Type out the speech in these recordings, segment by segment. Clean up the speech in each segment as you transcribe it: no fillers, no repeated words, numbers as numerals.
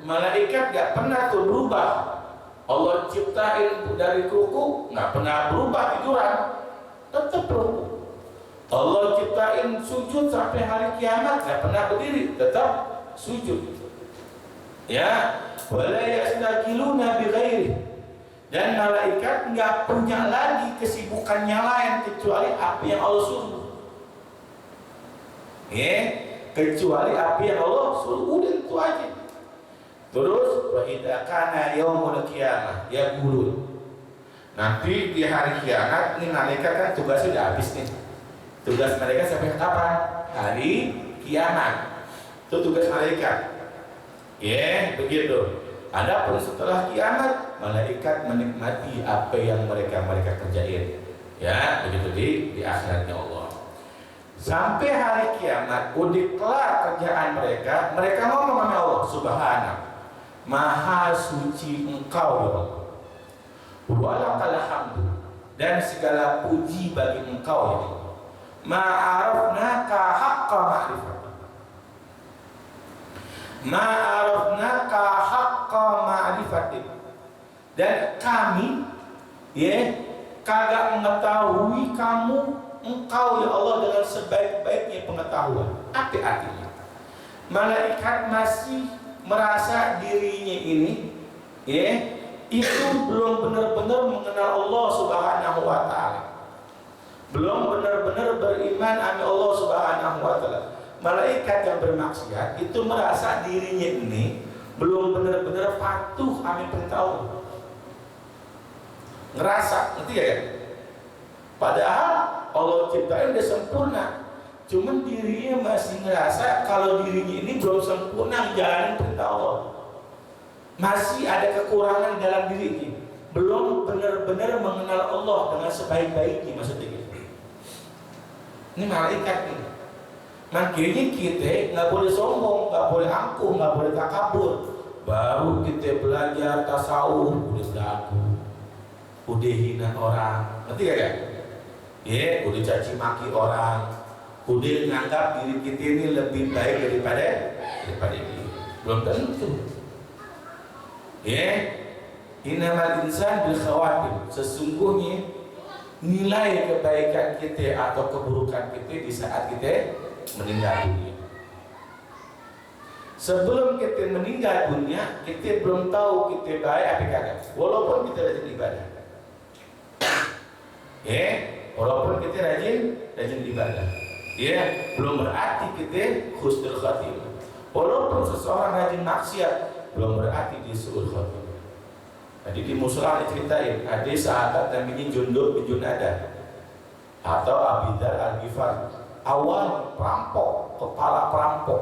malaikat gak pernah tuh berubah. Allah ciptain dari ruku gak pernah berubah tiduran, tetap ruku. Allah ciptain sujud sampai hari kiamat gak pernah berdiri, tetap sujud. Ya, wala yastaqiluna bighairi. Dan malaikat nggak punya lagi kesibukannya lain kecuali apa yang Allah suruh. Ya, kecuali apa yang Allah suruh, udah itu aja. Terus wa idza kana yaumul qiyamah yaqulun. Nanti di hari kiamat ini malaikat kan tugasnya udah habis nih. Tugas mereka sampai kapan? Hari kiamat. Itu tugas malaikat. Ya, begitu. Adapun setelah kiamat, malaikat menikmati apa yang mereka kerjain. Ya, begitu di akhiratnya Allah. Sampai hari kiamat, udah kelar kerjaan mereka ngomong sama Allah, Subhanahu, Maha suci Engkau ya Allah. Walakal hamdu, dan segala puji bagi Engkau ya Allah. Ma'arafnaka haqqa ma'rifat. Ma'arafnaka haqqa ma'rifatik. Dan kami kagak mengetahui kamu, Engkau ya Allah, dengan sebaik-baiknya pengetahuan. Apa artinya? Malaikat masih merasa dirinya ini itu belum benar-benar mengenal Allah Subhanahu wa taala. Belum benar-benar beriman sama Allah Subhanahu wa taala. Malaikat yang bermaksiat itu merasa dirinya ini belum benar-benar patuh sama perintah Allah. Ngerasa, ngerti ya? Padahal Allah ciptain udah sempurna, cuman dirinya masih ngerasa kalau dirinya ini belum sempurna menjalani perintah Allah. Masih ada kekurangan dalam dirinya, belum benar-benar mengenal Allah dengan sebaik-baiknya, maksudnya gitu. Ini malaikat ini. Makanya kita nggak boleh sombong, nggak boleh angkuh, nggak boleh takabur. Baru kita belajar tasawuf udah dagu, udah hina orang, ngerti gak ya? Ya, udah caci maki orang, udah nganggap diri kita ini lebih baik daripada ini. Belum tentu. Ya, innamal insan bil khawatir. Sesungguhnya nilai kebaikan kita atau keburukan kita di saat kita meninggal dunia. Sebelum kita meninggal dunia, kita belum tahu kita baik apa kagak. Walaupun kita rajin ibadah, walaupun kita rajin ibadah, belum berarti kita husnul khatimah. Walaupun seseorang rajin maksiat, belum berarti dia suul khatimah. Tadi di musola diceritain, ada sahabat namanya Jundub bin Junadah atau Abi Dzar Al-Ghifari. Awal perampok, kepala perampok,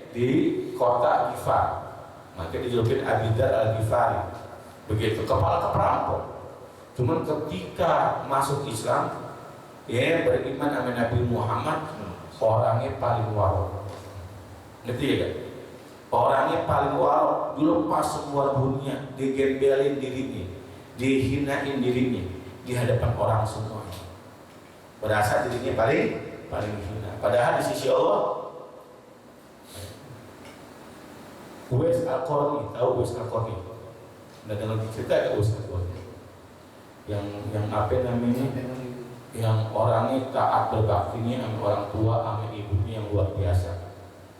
di kota Ghifar, maka dijulukin Abi Dzar Al-Ghifari. Begitu, kepala perampok. Cuman ketika masuk Islam, beriman sama Nabi Muhammad, orangnya paling warok. Ngerti ya kan? Orangnya paling warok, dilepas semua dunia, digembelin dirinya, dihinain dirinya di hadapan orang semua. Berasa dirinya paling hina. Padahal di sisi Allah, Uwais Al-Qarni, tahu Uwais Al-Qarni? Nah, dalam cerita ada Uwais Al-Qarni yang apa namanya? Yang orangnya taat berbaktinya sama orang tua, sama ibunya yang luar biasa.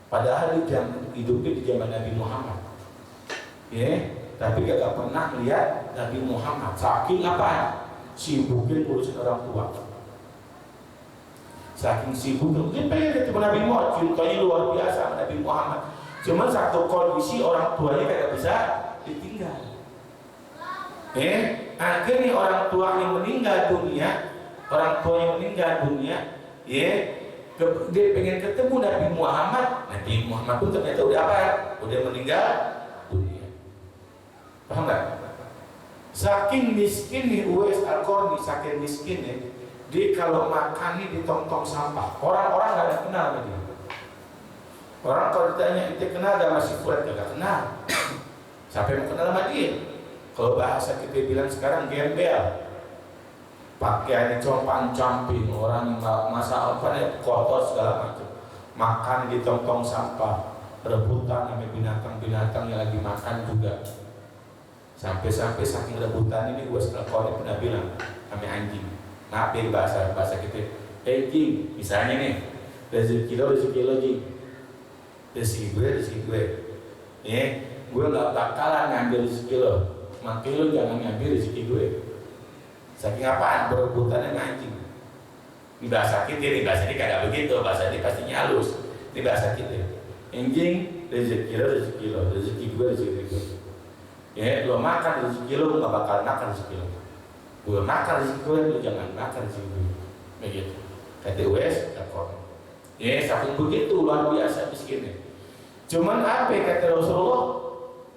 Padahal hidupnya di zaman Nabi Muhammad, tapi gak pernah lihat Nabi Muhammad. Saking apa? Sibukin urusin orang tua. Saking sibuk, mungkin pengen ketemu Nabi Muhammad, cintanya luar biasa sama Nabi Muhammad. Cuman satu kondisi orang tuanya kayak bisa ditinggal. Akhirnya orang tua yang meninggal dunia, dia pengen ketemu Nabi Muhammad. Nabi Muhammad pun ternyata udah apa? Udah meninggal dunia. Paham nggak? Saking miskin nih Uwais Al-Qarni, saking miskinnya, dia kalau makan nih di tong-tong sampah, orang-orang nggak ada kenal sama dia. Orang kalau ditanya itu kenal gak masih Fuad, gak kenal. Siapa yang kenal sama dia? Kalau bahasa kita bilang sekarang gembel, pakaiannya compang-camping, orang yang masa apa nih kotor segala macam, makan di tong-tong sampah, rebutan sama binatang-binatang yang lagi makan juga. Sampai-sampai saking rebutan ini Uwais Al-Qarni pernah bilang sama anjing, maaf ya bahasa kita, anjing, misalnya nih, rezeki lo jing, rezeki gue, ya, gue nggak bakalan ngambil rezeki lo, makin lo jangan ngambil rezeki gue. Saking apaan berebutannya sama anjing. Ini bahasa kita, ini bahasa ini kagak begitu, bahasa ini pastinya halus. Ini bahasa kita. Anjing, rezeki lo, rezeki gue. Ya, lo makan rezeki lo, nggak bakal makan rezeki lo. Gue makan rezeki gue, lo jangan makan rezeki gue. Begitu. Kata Uwais Al-Qarni. Ya, saking begitu luar biasa miskinnya. Cuman apa kata Rasulullah?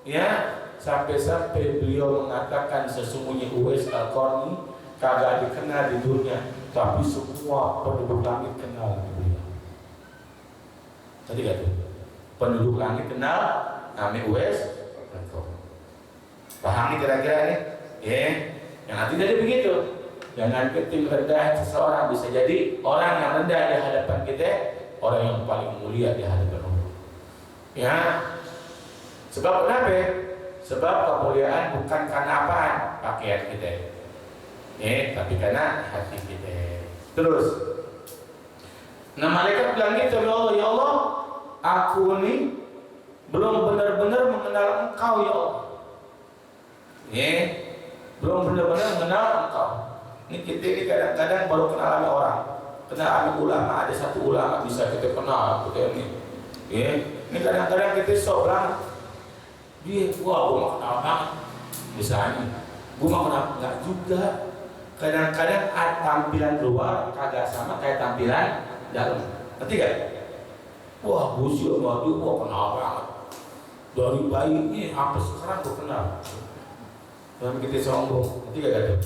Ya, sampai-sampai beliau mengatakan sesungguhnya Uwais Al-Qarni kagak dikenal di dunia, tapi semua penduduk langit kenal beliau. Tadi kata penduduk langit kenal nama Uwais Al-Qarni. Paham nih kira-kira nih? Ya, yang nanti jadi begitu. Jangan keting rendah seseorang, bisa jadi orang yang rendah di hadapan kita, orang yang paling mulia di hadapan Allah. Ya, sebab kenapa? Sebab kemuliaan bukan karena apaan pakaian kita. Tapi karena hati kita. Terus, nah malaikat bilang gitu, ya Allah, aku ini belum benar-benar mengenal Engkau ya Allah. Belum benar-benar mengenal Engkau. Ini kita ini kadang-kadang baru kenal sama orang, kenal sama ulama. Ada satu ulama bisa kita kenal, kita ini. Ini kadang-kadang kita sok banget. Dia, wah, gue mau kenal banget. Misalnya, gue mau kenal enggak juga. Kadang-kadang tampilan luar kagak sama kayak tampilan dalam. Ngerti gak? Wah, gue sih waduh, gue kenal banget. Dari bayi ini sampai sekarang gue kenal. Jangan kita sombong. Ngerti gak ada?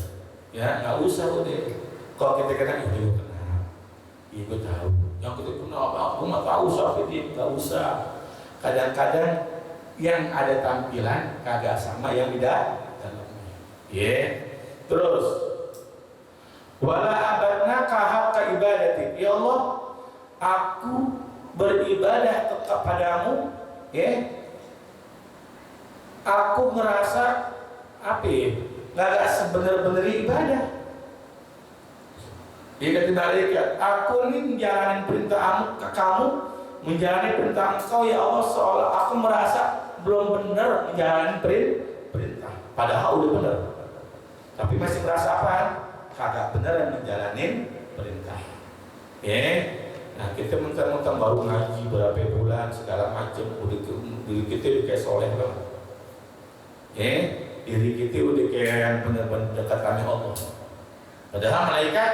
Ya, nggak usah udah. Kalau kita kenal, ya gue kenal. Iya gue tahu. Yang kita kenal apa? Gue nggak tahu siapa dia. Nggak usah. Kadang-kadang yang ada tampilan kagak sama yang tidak dalamnya. Terus. Wala abadnaka haqqa ibadati. Ya Allah, aku beribadah kepadamu, aku merasa apa ya? Gak sebenar-benar ibadah. Dia kata malaikat, aku ini menjalani perintah kamu, menjalani perintah Engkau ya Allah, seolah aku merasa belum benar menjalani perintah. Padahal udah benar, tapi masih merasa apa? Kagak benar menjalani perintah. Nah kita mentang-mentang baru ngaji berapa bulan segala macam, udah kita udah kayak soleh banget. Diri kita udah kayak yang benar-benar dekat sama Allah. Padahal malaikat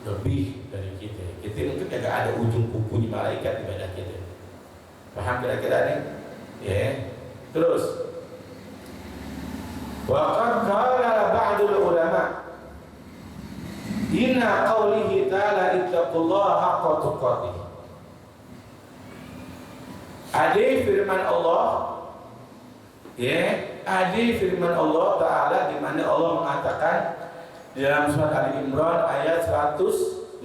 lebih dari kita. Kita mungkin kagak ada ujung kukunya malaikat ibadah kita. Paham kira-kira nih? Terus wa qad qala ba'dul ulama inna qawlihi ta'ala ittaqullaha haqqa tuqatih. Ada firman Allah, ada firman Allah Ta'ala di mana Allah mengatakan dalam surat Ali Imran ayat 102.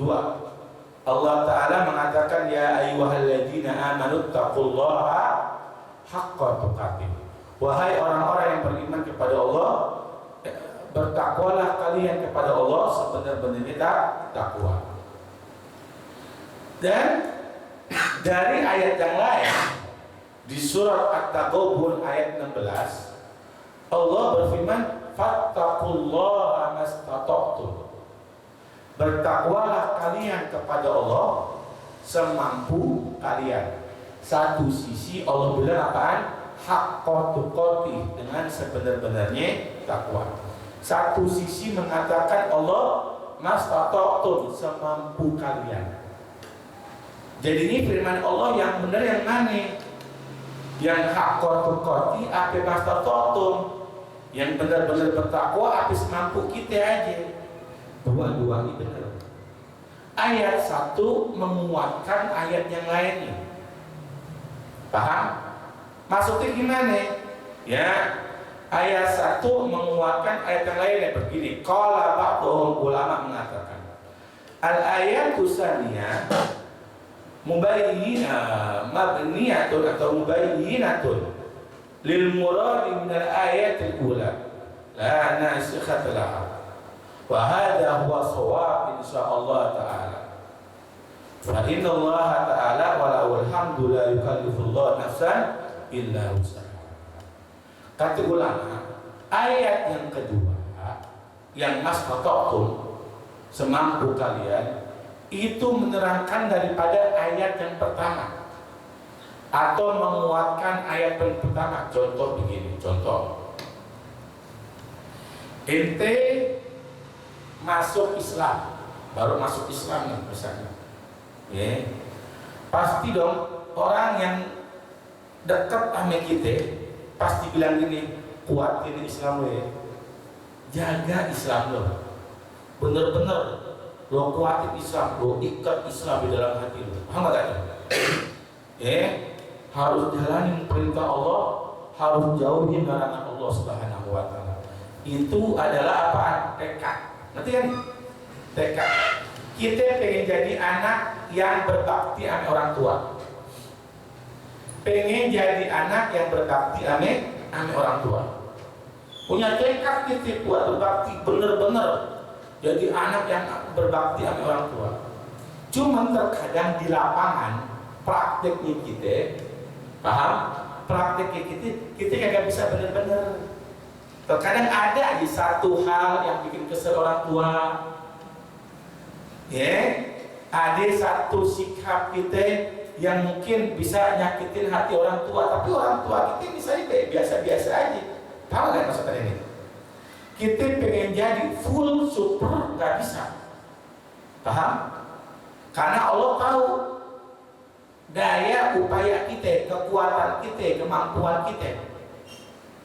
Allah Ta'ala mengatakan ya ayyuhalladzina amanu taqullaha haqqa tuqatih. Wahai orang-orang yang beriman kepada Allah, bertakwalah kalian kepada Allah sebenar-benarnya takwa. Dan dari ayat yang lain di surat At-Taghabun ayat 16, Allah berfirman, fattaqullaha mastata'tum. Bertakwalah kalian kepada Allah semampu kalian. Satu sisi Allah bilang apaan? Haqqa tuqatih, dengan sebenar-benarnya takwa. Satu sisi mengatakan Allah mastata'tum, semampu kalian. Jadi ini firman Allah yang benar yang mana? Yang haqqa tuqatih apa mastata'tum? Yang benar-benar bertakwa apa semampu kita aja. Dua-dua ini benar. Ayat satu menguatkan ayat yang lainnya. Paham? Maksudnya gimana? Ayat satu menguatkan ayat yang lainnya begini. Qala ba'dhum ulama mengatakan al-ayatu tsaniyah mabniyatun atau mubayyinatun lil muradi min al ayatil ula la nasikhata laha wa hadha huwa shawab insyaallah taala. Fa inna Allah taala wa alhamdu la yukallifullahu nafsan illa wus'aha. Kata ulama, ayat yang kedua yang mastata'tum semampu kalian itu menerangkan daripada ayat yang pertama atau menguatkan ayat yang pertama. Contoh begini, contoh ente masuk Islam, baru masuk Islam nih misalnya, ya, pasti dong orang yang dekat sama kita pasti bilang gini, kuatin Islam lo ya, jaga Islam lo, bener-bener lo kuatin Islam, lo ikat Islam di dalam hati lo, paham gak? Harus jalanin perintah Allah, harus jauhin larangan Allah Subhanahu wa Ta'ala. Itu adalah apa? Tekad. Ngerti kan? Tekad. Kita pengen jadi anak yang berbakti sama orang tua, pengen jadi anak yang berbakti sama orang tua, punya tekad kita buat berbakti bener-bener jadi anak yang berbakti sama orang tua. Cuman terkadang di lapangan prakteknya kita, paham? Prakteknya kita kagak bisa bener-bener. Terkadang ada di satu hal yang bikin kesel orang tua, ya, ada satu sikap kita yang mungkin bisa nyakitin hati orang tua, tapi orang tua kita misalnya kayak biasa-biasa aja. Tahu nggak maksudnya ini? Kita pengen jadi full super nggak bisa, paham? Karena Allah tahu daya upaya kita, kekuatan kita, kemampuan kita.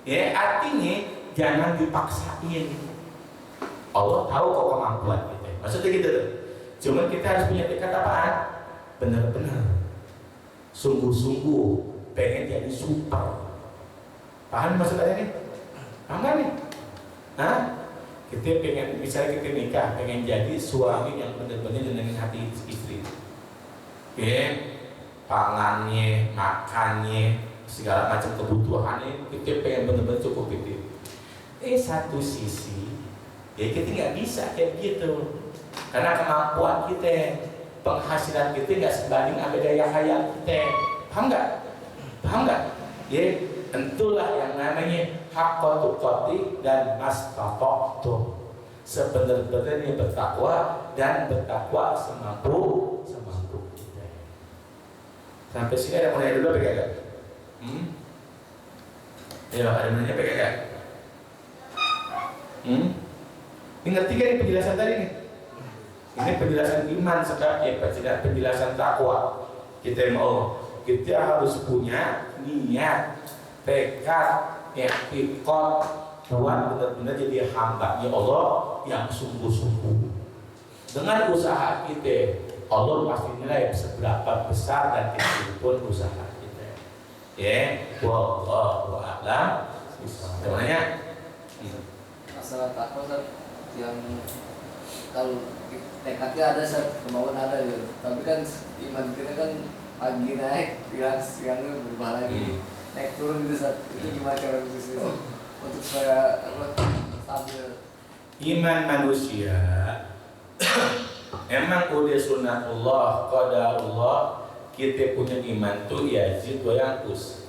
Ya, artinya jangan dipaksain. Allah tahu kok kemampuan kita. Maksudnya gitu tuh. Cuman kita harus punya tekad apaan? Benar-benar, sungguh-sungguh pengen jadi super. Paham maksudnya ini? Paham gak nih? Kita pengen, misalnya kita nikah, pengen jadi suami yang benar-benar nyenengin hati istri. Pangannya, makannya, segala macam kebutuhannya kita pengen benar-benar cukup itu. Satu sisi, ya kita nggak bisa kayak gitu, karena kemampuan kita, penghasilan kita nggak sebanding sama daya hayal kita. Paham nggak? Paham nggak? Ya, tentulah yang namanya haqqa tuqatih dan mastata'tum. Sebenar-benarnya bertakwa dan bertakwa semampu kita. Sampai sini ada mulai dulu apa enggak? Ya, ada mulainya apa enggak? Ini ngerti kan ini penjelasan tadi nih? Ini penjelasan iman sebagai penjelasan takwa. Kita harus punya niat, tekad, i'tiqad buat benar-benar jadi hamba-Nya Allah yang sungguh-sungguh. Dengan usaha kita, Allah pasti nilai seberapa besar dan kecil pun usaha kita. Ya, wallahu a'lam. Sebenarnya masalah takwa yang kalau tekadnya ada, kemauan ada ya. Tapi kan iman kita kan pagi naik, siangnya berubah lagi, naik turun gitu Sat. Itu gimana cara bisnisnya untuk supaya stabil? Iman manusia emang udah sunatullah, qadarullah. Kita punya iman tuh yazid wa yanqus.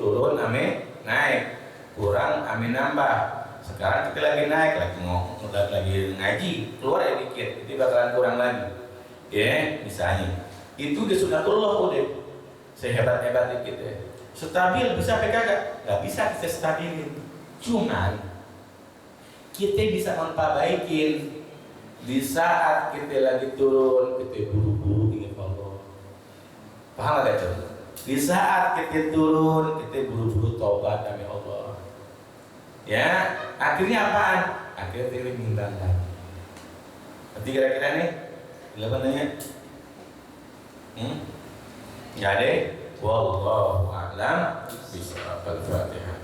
Turun ame naik, kurang ame nambah. Sekarang kita lagi naik, lagi ngaji, keluar ya dikit, itu bakalan kurang lagi. Misalnya itu di sunatullah udah sehebat-hebat dikit ya. Stabil bisa PKK? Gak bisa kita stabilin. Cuman kita bisa memperbaikin di saat kita lagi turun, kita buru-buru ingat Allah. Paham gak itu? Di saat kita turun, kita buru-buru tobat demi Allah. Ya, akhirnya apaan? Akhirnya kita bimbang lagi. Nanti kira-kira nih, apa nanya? Gak ada? Wallahu a'lam bishawab. Al-Fatihah.